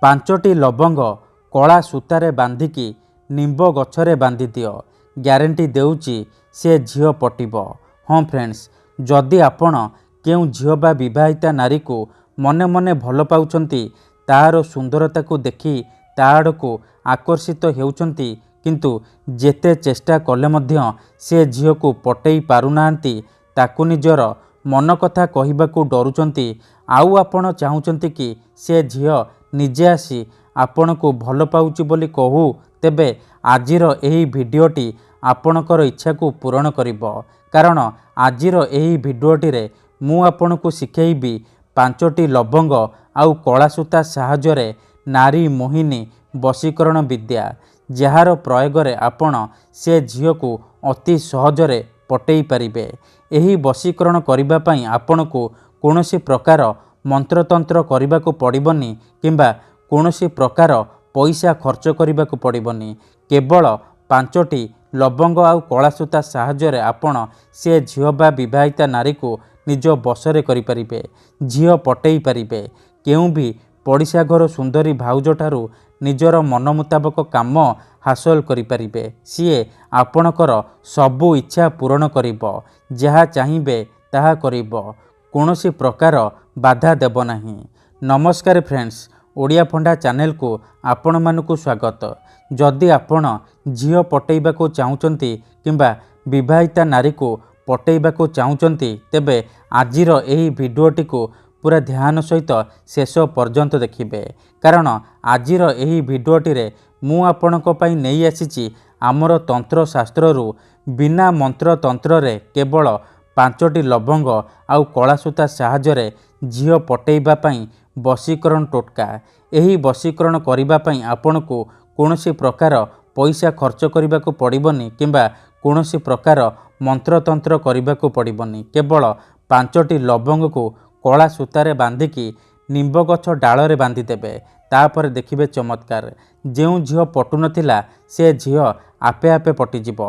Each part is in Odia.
ପାଞ୍ଚଟି ଲବଙ୍ଗ କଳା ସୂତାରେ ବାନ୍ଧିକି ନିମ୍ବ ଗଛରେ ବାନ୍ଧି ଦିଅ। ଗ୍ୟାରେଣ୍ଟି ଦେଉଛି ସେ ଝିଅ ପଟିବ। ହଁ ଫ୍ରେଣ୍ଡସ୍, ଯଦି ଆପଣ କେଉଁ ଝିଅ ବା ବିବାହିତା ନାରୀକୁ ମନେ ମନେ ଭଲ ପାଉଛନ୍ତି, ତାହାର ସୁନ୍ଦରତାକୁ ଦେଖି ତା ଆଡ଼କୁ ଆକର୍ଷିତ ହେଉଛନ୍ତି, କିନ୍ତୁ ଯେତେ ଚେଷ୍ଟା କଲେ ମଧ୍ୟ ସେ ଝିଅକୁ ପଟେଇ ପାରୁନାହାନ୍ତି, ତାକୁ ନିଜର ମନ କଥା କହିବାକୁ ଡରୁଛନ୍ତି, ଆଉ ଆପଣ ଚାହୁଁଛନ୍ତି କି ସେ ଝିଅ ନିଜେ ଆସି ଆପଣଙ୍କୁ ଭଲ ପାଉଛି ବୋଲି କହୁ, ତେବେ ଆଜିର ଏହି ଭିଡ଼ିଓଟି ଆପଣଙ୍କର ଇଚ୍ଛାକୁ ପୂରଣ କରିବ। କାରଣ ଆଜିର ଏହି ଭିଡ଼ିଓଟିରେ ମୁଁ ଆପଣଙ୍କୁ ଶିଖେଇବି 5ଟି ଲବଙ୍ଗ ଆଉ କଳା ସୂତା ସାହାଯ୍ୟରେ ନାରୀ ମୋହିନୀ ବଶୀକରଣ ବିଦ୍ୟା, ଯାହାର ପ୍ରୟୋଗରେ ଆପଣ ସେ ଝିଅକୁ ଅତି ସହଜରେ ପଟେଇ ପାରିବେ। ଏହି ବଶୀକରଣ କରିବା ପାଇଁ ଆପଣଙ୍କୁ କୌଣସି ପ୍ରକାର ମନ୍ତ୍ରତନ୍ତ୍ର କରିବାକୁ ପଡ଼ିବନି କିମ୍ବା କୌଣସି ପ୍ରକାର ପଇସା ଖର୍ଚ୍ଚ କରିବାକୁ ପଡ଼ିବନି। କେବଳ 5ଟି ଲବଙ୍ଗ ଆଉ କଳା ସୂତା ସାହାଯ୍ୟରେ ଆପଣ ସେ ଝିଅ ବା ବିବାହିତା ନାରୀକୁ ନିଜ ବଶରେ କରିପାରିବେ, ଝିଅ ପଟେଇ ପାରିବେ। କେଉଁ ବି ପଡ଼ିଶା ଘର ସୁନ୍ଦରୀ ଭାଉଜଠାରୁ ନିଜର ମନ ମୁତାବକ କାମ ହାସଲ କରିପାରିବେ। ସିଏ ଆପଣଙ୍କର ସବୁ ଇଚ୍ଛା ପୂରଣ କରିବ, ଯାହା ଚାହିଁବେ ତାହା କରିବ, କୌଣସି ପ୍ରକାର ବାଧା ଦେବ ନାହିଁ। ନମସ୍କାର ଫ୍ରେଣ୍ଡସ୍, ଓଡ଼ିଆ ଫଣ୍ଡା ଚ୍ୟାନେଲକୁ ଆପଣମାନଙ୍କୁ ସ୍ୱାଗତ। ଯଦି ଆପଣ ଝିଅ ପଟେଇବାକୁ ଚାହୁଁଛନ୍ତି କିମ୍ବା ବିବାହିତା ନାରୀକୁ ପଟେଇବାକୁ ଚାହୁଁଛନ୍ତି, ତେବେ ଆଜିର ଏହି ଭିଡ଼ିଓଟିକୁ ପୁରା ଧ୍ୟାନ ସହିତ ଶେଷ ପର୍ଯ୍ୟନ୍ତ ଦେଖିବେ। କାରଣ ଆଜିର ଏହି ଭିଡ଼ିଓଟିରେ ମୁଁ ଆପଣଙ୍କ ପାଇଁ ନେଇ ଆସିଛି ଆମର ତନ୍ତ୍ରଶାସ୍ତ୍ରରୁ ବିନା ମନ୍ତ୍ରତନ୍ତ୍ରରେ କେବଳ 5ଟି ଲବଙ୍ଗ ଆଉ କଳା ସୂତା ସାହାଯ୍ୟରେ ଝିଅ ପଟେଇବା ପାଇଁ ବଶୀକରଣ ଟୋଟକା। ଏହି ବଶୀକରଣ କରିବା ପାଇଁ ଆପଣଙ୍କୁ କୌଣସି ପ୍ରକାର ପଇସା ଖର୍ଚ୍ଚ କରିବାକୁ ପଡ଼ିବନି କିମ୍ବା କୌଣସି ପ୍ରକାର ମନ୍ତ୍ରତନ୍ତ୍ର କରିବାକୁ ପଡ଼ିବନି। କେବଳ 5ଟି ଲବଙ୍ଗକୁ କଳା ସୂତାରେ ବାନ୍ଧିକି ନିମ୍ବ ଗଛ ଡାଳରେ ବାନ୍ଧିଦେବେ। ତାପରେ ଦେଖିବେ ଚମତ୍କାର। ଯେଉଁ ଝିଅ ପଟୁନଥିଲା ସେ ଝିଅ ଆପେ ଆପେ ପଟିଯିବ।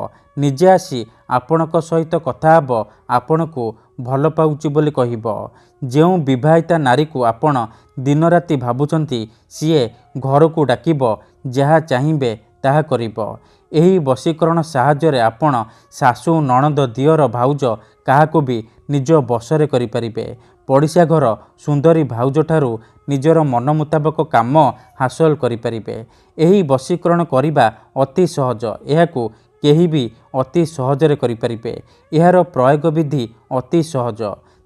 ନିଜେ ଆସି ଆପଣଙ୍କ ସହିତ କଥା ହେବ, ଆପଣଙ୍କୁ ଭଲ ପାଉଛି ବୋଲି କହିବ। ଯେଉଁ ବିବାହିତା ନାରୀକୁ ଆପଣ ଦିନରାତି ଭାବୁଛନ୍ତି, ସିଏ ଘରକୁ ଡାକିବ, ଯାହା ଚାହିଁବେ ତାହା କରିବ। ଏହି ବଶୀକରଣ ସାହାଯ୍ୟରେ ଆପଣ ଶାଶୁ, ନଣନ୍ଦ, ଦିଅର, ଭାଉଜ କାହାକୁ ବି ନିଜ ବଶରେ କରିପାରିବେ। ପଡ଼ିଶା ଘର ସୁନ୍ଦରୀ ଭାଉଜଠାରୁ ନିଜର ମନ ମୁତାବକ କାମ ହାସଲ କରିପାରିବେ। ଏହି ବଶୀକରଣ କରିବା ଅତି ସହଜ। ଏହାକୁ କେହି ବି ଅତି ସହଜରେ କରିପାରିବେ। ଏହାର ପ୍ରୟୋଗ ବିଧି ଅତି ସହଜ।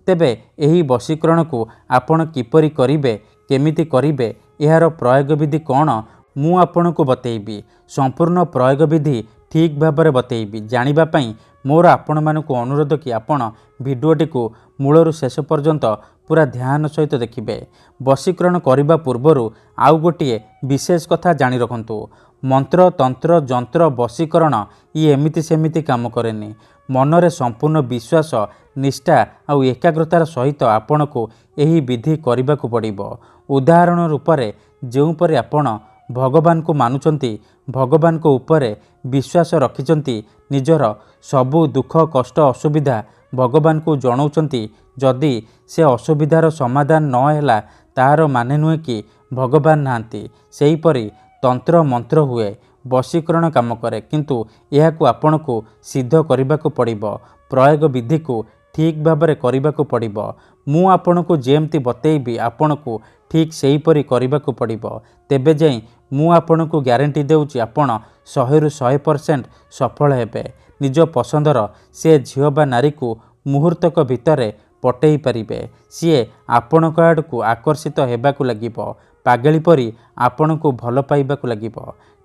ତେବେ ଏହି ବଶୀକରଣକୁ ଆପଣ କିପରି କରିବେ, କେମିତି କରିବେ, ଏହାର ପ୍ରୟୋଗ ବିଧି କ'ଣ, ମୁଁ ଆପଣଙ୍କୁ ବତେଇବି। ସମ୍ପୂର୍ଣ୍ଣ ପ୍ରୟୋଗ ବିଧି ଠିକ୍ ଭାବରେ ବତେଇବି। ଜାଣିବା ପାଇଁ ମୋର ଆପଣମାନଙ୍କୁ ଅନୁରୋଧ କି ଆପଣ ଭିଡ଼ିଓଟିକୁ ମୂଳରୁ ଶେଷ ପର୍ଯ୍ୟନ୍ତ ପୁରା ଧ୍ୟାନ ସହିତ ଦେଖିବେ। ବଶୀକରଣ କରିବା ପୂର୍ବରୁ ଆଉ ଗୋଟିଏ ବିଶେଷ କଥା ଜାଣି ରଖନ୍ତୁ। ମନ୍ତ୍ର, ତନ୍ତ୍ର, ଯନ୍ତ୍ର, ବଶୀକରଣ ଇଏ ଏମିତି ସେମିତି କାମ କରେନି। ମନରେ ସମ୍ପୂର୍ଣ୍ଣ ବିଶ୍ୱାସ, ନିଷ୍ଠା ଆଉ ଏକାଗ୍ରତାର ସହିତ ଆପଣଙ୍କୁ ଏହି ବିଧି କରିବାକୁ ପଡ଼ିବ। ଉଦାହରଣ ରୂପରେ ଯେଉଁପରି ଆପଣ ଭଗବାନଙ୍କୁ ମାନୁଛନ୍ତି, ଭଗବାନଙ୍କ ଉପରେ ବିଶ୍ୱାସ ରଖିଛନ୍ତି, ନିଜର ସବୁ ଦୁଃଖ, କଷ୍ଟ, ଅସୁବିଧା ଭଗବାନଙ୍କୁ ଜଣାଉଛନ୍ତି, ଯଦି ସେ ଅସୁବିଧାର ସମାଧାନ ନ ହେଲା, ତାହାର ମାନେ ନୁହେଁ କି ଭଗବାନ ନାହାନ୍ତି। ସେହିପରି ତନ୍ତ୍ର ମନ୍ତ୍ର ହୁଏ, ବଶୀକରଣ କାମ କରେ, କିନ୍ତୁ ଏହାକୁ ଆପଣଙ୍କୁ ସିଦ୍ଧ କରିବାକୁ ପଡ଼ିବ। ପ୍ରୟୋଗ ବିଧିକୁ ଠିକ୍ ଭାବରେ କରିବାକୁ ପଡ଼ିବ। ମୁଁ ଆପଣଙ୍କୁ ଯେମିତି ବତେଇବି ଆପଣଙ୍କୁ ଠିକ୍ ସେହିପରି କରିବାକୁ ପଡ଼ିବ। ତେବେ ଯାଇ ମୁଁ ଆପଣଙ୍କୁ ଗ୍ୟାରେଣ୍ଟି ଦେଉଛି ଆପଣ 100ରୁ 100% ସଫଳ ହେବେ। ନିଜ ପସନ୍ଦର ସେ ଝିଅ ବା ନାରୀକୁ ମୁହୂର୍ତ୍ତକ ଭିତରେ ପଟେଇ ପାରିବେ। ସିଏ ଆପଣଙ୍କ ଆଡ଼କୁ ଆକର୍ଷିତ ହେବାକୁ ଲାଗିବ, ପାଗଳି ପରି ଆପଣଙ୍କୁ ଭଲ ପାଇବାକୁ ଲାଗିବ।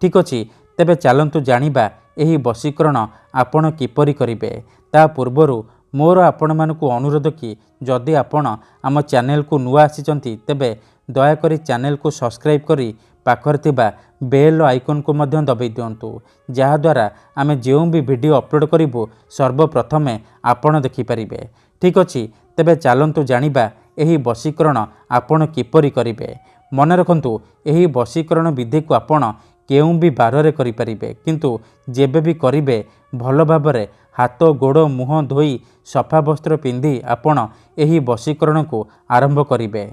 ଠିକ୍ ଅଛି, ତେବେ ଚାଲନ୍ତୁ ଜାଣିବା ଏହି ବଶୀକରଣ ଆପଣ କିପରି କରିବେ। ତା ପୂର୍ବରୁ ମୋର ଆପଣମାନଙ୍କୁ ଅନୁରୋଧ କି ଯଦି ଆପଣ ଆମ ଚ୍ୟାନେଲକୁ ନୂଆ ଆସିଛନ୍ତି, ତେବେ ଦୟାକରି ଚ୍ୟାନେଲକୁ ସବସ୍କ୍ରାଇବ୍ କରି ପାଖରେ ଥିବା ବେଲ୍ ଆଇକନ୍କୁ ମଧ୍ୟ ଦବାଇ ଦିଅନ୍ତୁ, ଯାହାଦ୍ୱାରା ଆମେ ଯେଉଁ ବି ଭିଡ଼ିଓ ଅପଲୋଡ଼ କରିବୁ ସର୍ବପ୍ରଥମେ ଆପଣ ଦେଖିପାରିବେ। ଠିକ୍ ଅଛି, ତେବେ ଚାଲନ୍ତୁ ଜାଣିବା ଏହି ବଶୀକରଣ ଆପଣ କିପରି କରିବେ। ମନେ ରଖନ୍ତୁ, ଏହି ବଶୀକରଣ ବିଧିକୁ ଆପଣ କେଉଁ ବି ବାରରେ କରିପାରିବେ, କିନ୍ତୁ ଯେବେ ବି କରିବେ ଭଲ ଭାବରେ ହାତ, ଗୋଡ଼, ମୁହଁ ଧୋଇ ସଫା ବସ୍ତ୍ର ପିନ୍ଧି ଆପଣ ଏହି ବଶୀକରଣକୁ ଆରମ୍ଭ କରିବେ।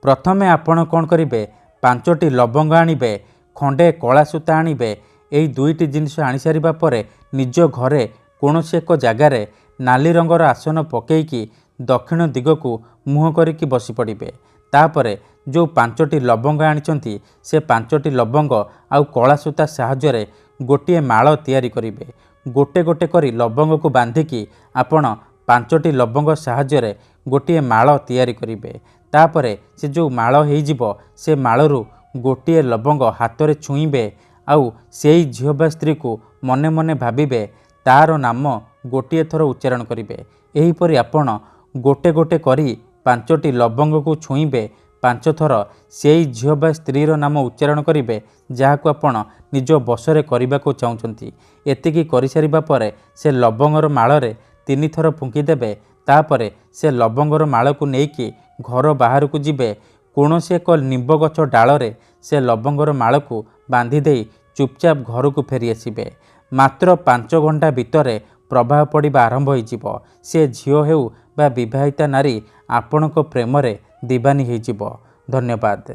ପ୍ରଥମେ ଆପଣ କ'ଣ କରିବେ, 5ଟି ଲବଙ୍ଗ ଆଣିବେ, ଖଣ୍ଡେ କଳା ସୂତା ଆଣିବେ। ଏହି 2ଟି ଜିନିଷ ଆଣିସାରିବା ପରେ ନିଜ ଘରେ କୌଣସି ଏକ ଜାଗାରେ ନାଲି ରଙ୍ଗର ଆସନ ପକାଇକି ଦକ୍ଷିଣ ଦିଗକୁ ମୁହଁ କରିକି ବସି ପଡ଼ିବେ। ତାପରେ ଯେଉଁ 5ଟି ଲବଙ୍ଗ ଆଣିଛନ୍ତି ସେ 5ଟି ଲବଙ୍ଗ ଆଉ କଳା ସୂତା ସାହାଯ୍ୟରେ ଗୋଟିଏ ମାଳ ତିଆରି କରିବେ। ଗୋଟେ ଗୋଟେ କରି ଲବଙ୍ଗକୁ ବାନ୍ଧିକି ଆପଣ 5ଟି ଲବଙ୍ଗ ସାହାଯ୍ୟରେ ଗୋଟିଏ ମାଳ ତିଆରି କରିବେ। ତାପରେ ସେ ଯେଉଁ ମାଳ ହେଇଯିବ ସେ ମାଳରୁ ଗୋଟିଏ ଲବଙ୍ଗ ହାତରେ ଛୁଇଁବେ ଆଉ ସେଇ ଝିଅ ବା ସ୍ତ୍ରୀକୁ ମନେ ମନେ ଭାବିବେ, ତାର ନାମ ଗୋଟିଏ ଥର ଉଚ୍ଚାରଣ କରିବେ। ଏହିପରି ଆପଣ ଗୋଟେ ଗୋଟେ କରି 5ଟି ଲବଙ୍ଗକୁ ଛୁଇଁବେ 5 ଥର। ସେଇ ଝିଅ ବା ସ୍ତ୍ରୀର ନାମ ଉଚ୍ଚାରଣ କରିବେ ଯାହାକୁ ଆପଣ ନିଜ ବଶରେ କରିବାକୁ ଚାହୁଁଛନ୍ତି। ଏତିକି କରିସାରିବା ପରେ ସେ ଲବଙ୍ଗର ମାଳରେ 3 ଥର ଫୁଙ୍କିଦେବେ। ତାପରେ ସେ ଲବଙ୍ଗର ମାଳକୁ ନେଇକି ଘର ବାହାରକୁ ଯିବେ। କୌଣସି ଏକ ନିମ୍ବ ଗଛ ଡାଳରେ ସେ ଲବଙ୍ଗର ମାଳକୁ ବାନ୍ଧି ଦେଇ ଚୁପଚାପ ଘରକୁ ଫେରି ଆସିବେ। ମାତ୍ର 5 ଘଣ୍ଟା ଭିତରେ ପ୍ରଭାବ ପଡ଼ିବା ଆରମ୍ଭ ହୋଇଯିବ। ସେ ଝିଅ ହେଉ ବା ବିବାହିତା ନାରୀ ଆପଣଙ୍କ ପ୍ରେମରେ ଦିବାନୀ ହୋଇଯିବ। ଧନ୍ୟବାଦ।